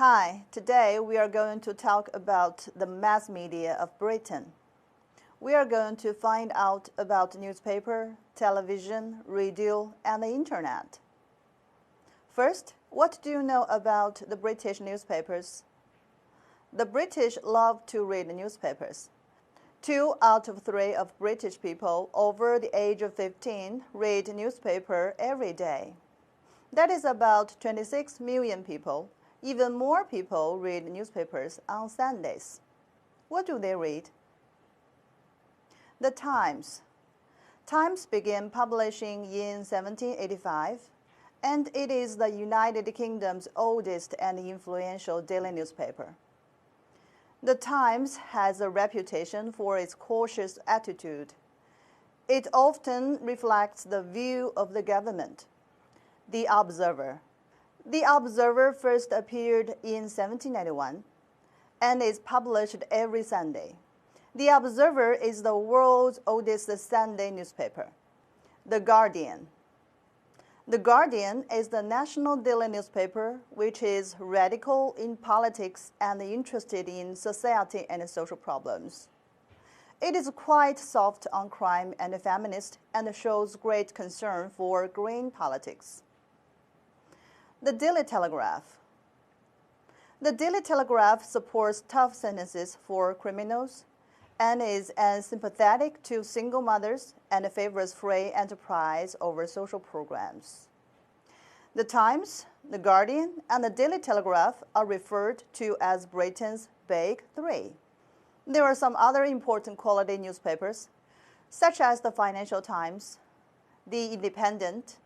Hi, today we are going to talk about the mass media of Britain. We are going to find out about newspaper, television, radio, and the internet. First, what do you know about the British newspapers? The British love to read newspapers. 2 out of 3 of British people over the age of 15 read newspaper every day. That is about 26 million people. Even more people read newspapers on Sundays. What do they read? The Times. Times began publishing in 1785, and it is the United Kingdom's oldest and influential daily newspaper. The Times has a reputation for its cautious attitude. It often reflects the view of the government. The Observer. The Observer first appeared in 1791 and is published every Sunday. The Observer is the world's oldest Sunday newspaper. The Guardian. The Guardian is the national daily newspaper which is radical in politics and interested in society and social problems. It is quite soft on crime and feminist and shows great concern for green politics. The Daily Telegraph. The Daily Telegraph supports tough sentences for criminals and is as sympathetic to single mothers and favors free enterprise over social programs. The Times, The Guardian, and the Daily Telegraph are referred to as Britain's Big Three. There are some other important quality newspapers, such as the Financial Times, the Independent,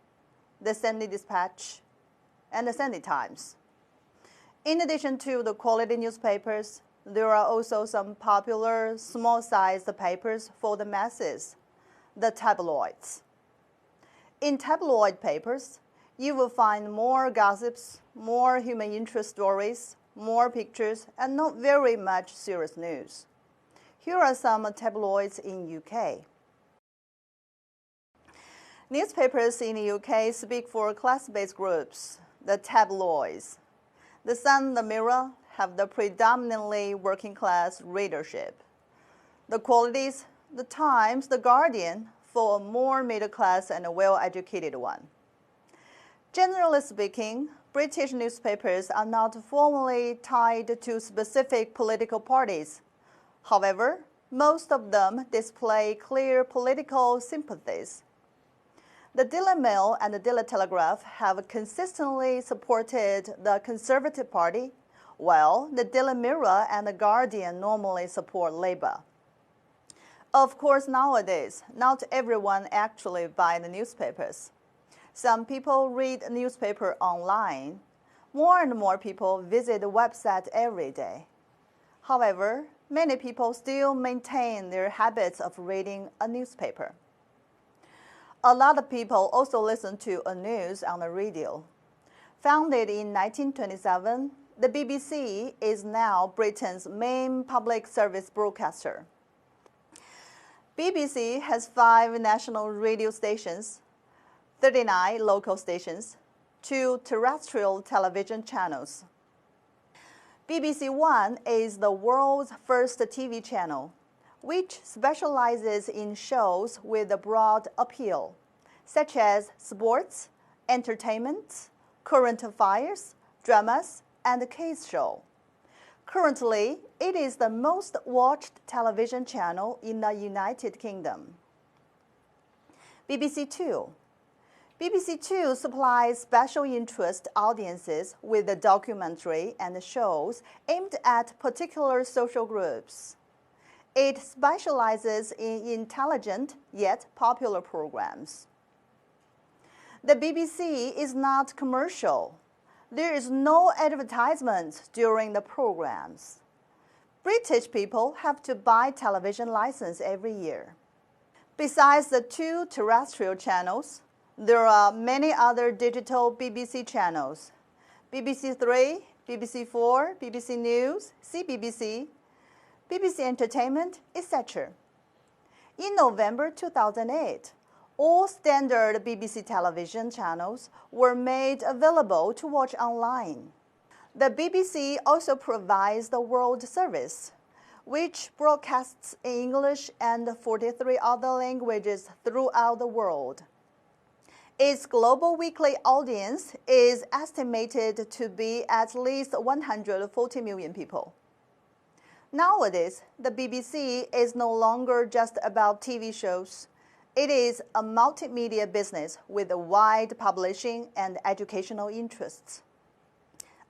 the Sunday Dispatch, and the Sunday Times. In addition to the quality newspapers, there are also some popular small-sized papers for the masses, the tabloids. In tabloid papers, you will find more gossips, more human interest stories, more pictures, and not very much serious news. Here are some tabloids in UK. Newspapers in the UK speak for class-based groups, the tabloids. The Sun, the Mirror have the predominantly working-class readership. The qualities, the Times, the Guardian, for a more middle-class and a well-educated one. Generally speaking, British newspapers are not formally tied to specific political parties. However, most of them display clear political sympathies. The Daily Mail and the Daily Telegraph have consistently supported the Conservative Party, while the Daily Mirror and the Guardian normally support Labour. Of course, nowadays, not everyone actually buys the newspapers. Some people read a newspaper online. More and more people visit the website every day. However, many people still maintain their habits of reading a newspaper. A lot of people also listen to news on the radio. Founded in 1927, the BBC is now Britain's main public service broadcaster. BBC has 5 national radio stations, 39 local stations, 2 terrestrial television channels. BBC One is the world's first TV channel, which specializes in shows with a broad appeal, such as sports, entertainment, current affairs, dramas, and the case show. Currently, it is the most watched television channel in the United Kingdom. BBC Two. BBC Two supplies special interest audiences with a documentary and shows aimed at particular social groups. It specializes in intelligent yet popular programs. The BBC is not commercial. There is no advertisement during the programs. British people have to buy television license every year. Besides the 2 terrestrial channels, there are many other digital BBC channels: BBC Three, BBC Four, BBC News, CBBC, BBC Entertainment, etc. In November 2008, all standard BBC television channels were made available to watch online. The BBC also provides the World Service, which broadcasts in English and 43 other languages throughout the world. Its global weekly audience is estimated to be at least 140 million people. Nowadays, the BBC is no longer just about TV shows. It is a multimedia business with wide publishing and educational interests.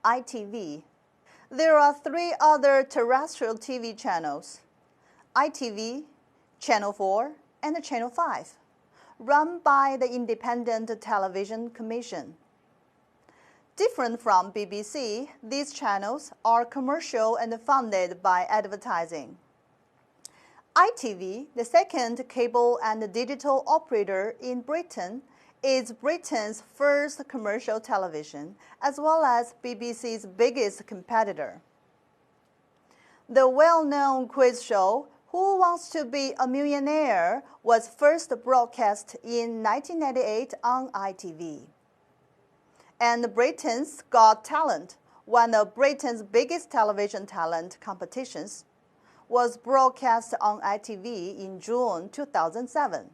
ITV. There are 3 other terrestrial TV channels: ITV, Channel 4, and Channel 5, run by the Independent Television Commission. Different from BBC, these channels are commercial and funded by advertising. ITV, the second cable and digital operator in Britain, is Britain's first commercial television, as well as BBC's biggest competitor. The well-known quiz show, Who Wants to Be a Millionaire, was first broadcast in 1998 on ITV. And Britain's Got Talent, one of Britain's biggest television talent competitions, was broadcast on ITV in June 2007.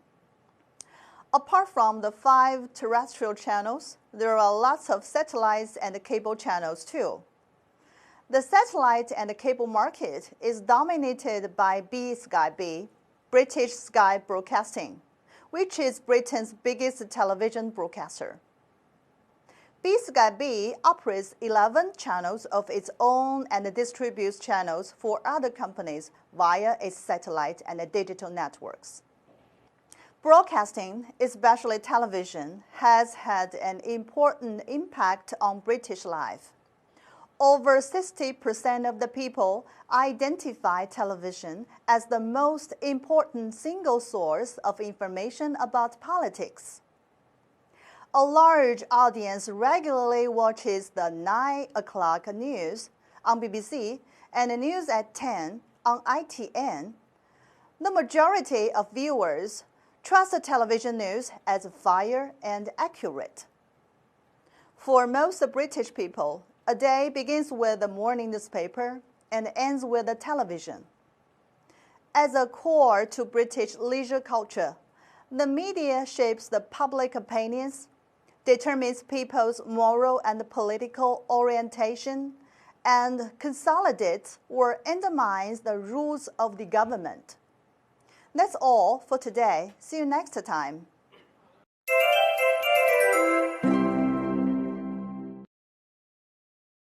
Apart from the 5 terrestrial channels, there are lots of satellites and cable channels too. The satellite and cable market is dominated by BSkyB, British Sky Broadcasting, which is Britain's biggest television broadcaster. BSkyB operates 11 channels of its own and distributes channels for other companies via its satellite and digital networks. Broadcasting, especially television, has had an important impact on British life. Over 60% of the people identify television as the most important single source of information about politics. A large audience regularly watches the 9 o'clock news on BBC and the news at 10 on ITN. The majority of viewers trust the television news as fair and accurate. For most British people, a day begins with the morning newspaper and ends with the television. As a core to British leisure culture, the media shapes the public opinions, determines people's moral and political orientation, and consolidates or undermines the rules of the government. That's all for today. See you next time.